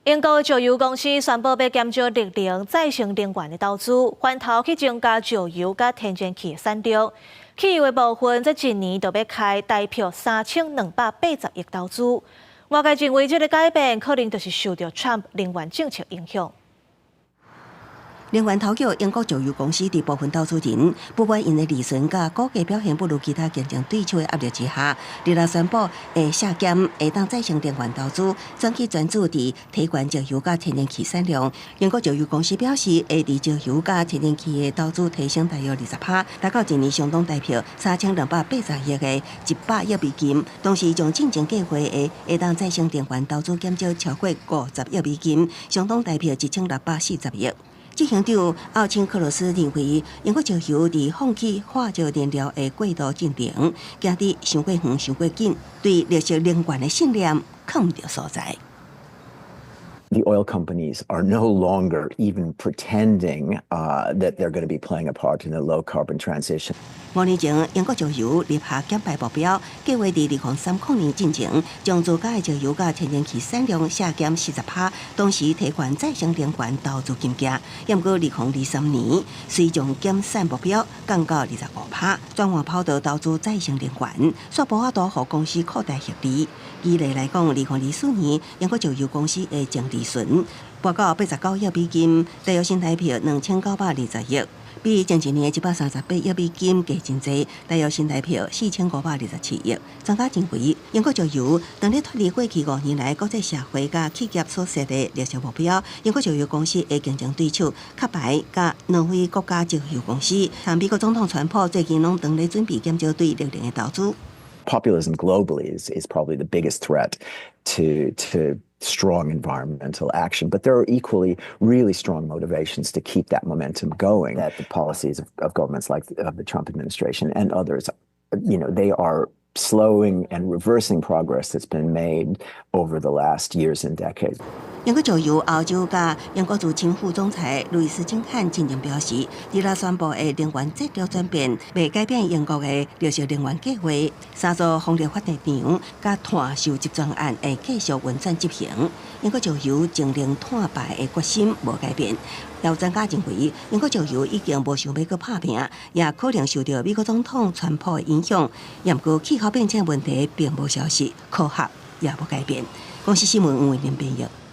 英国石油公司宣布要减少绿能再生能源的投资，翻头去增加石油甲天然气的产量。汽油的部分，这一年就要开大约3280亿投资。外界认为这个改变可能就是受到 Trump 能源政策影响。 能源头局英国石油公司伫部分投资人不满因的利润甲股价表现不如其他竞争对手的压力之下，日内宣布会削减下当再生能源投资，转去专注伫提悬石油甲天然气产量。英国石油公司表示，会伫石油甲天然气的投资提升大约20%，达到一年相当大票3280亿的100亿美金。同时，将进前计划的下当再生能源投资减少超过50亿美金，相当大票1640亿。 执行长奥钦克罗斯认为，英国石油伫放弃化石燃料的过渡进程，行得伤过远、伤过紧，对绿色能源的信念看唔到所在。 The oil companies are no longer even pretending that they're going to be playing a part in the low carbon transition. 5年前，英国石油立下减排目标，计划伫2030年进前，将自家的石油甲天然气产量削减40%，同时提悬再生能源投资金额。不过，2023年虽将减产目标降到25%，转换跑道投资再生能源，却无法度互公司扩大获利。举例来讲，2024年英国石油公司的净利润达到89亿美金，大约新台币2920亿。 比前一年的138亿美金加真济，大约新台币4527亿。专家认为，英国石油当咧脱离过去5年来国际社会甲企业所设的绿色目标，英国石油公司的竞争对手壳牌甲挪威国家石油公司，和美国总统川普最近拢当咧准备减少对绿能的投资。 Populism globally is probably the biggest threat to strong environmental action, but there are equally really strong motivations to keep that momentum going. That the policies of governments like the Trump administration and others, they are slowing and reversing progress that's been made over the last years and decades. 英国石油澳洲甲英国驻青副总裁路易斯金汉今年表示，日内宣布的能源制度转变，未改变英国的绿色能源计划。三座风力发电厂甲碳收集专案会继续运转执行。英国石油净零碳排的决心无改变。有专家认为，英国石油已经无想要去拍拼，也可能受到美国总统川普的影响。不过，气候变迁问题并无消失，科学也无改变。公司新闻为您编译。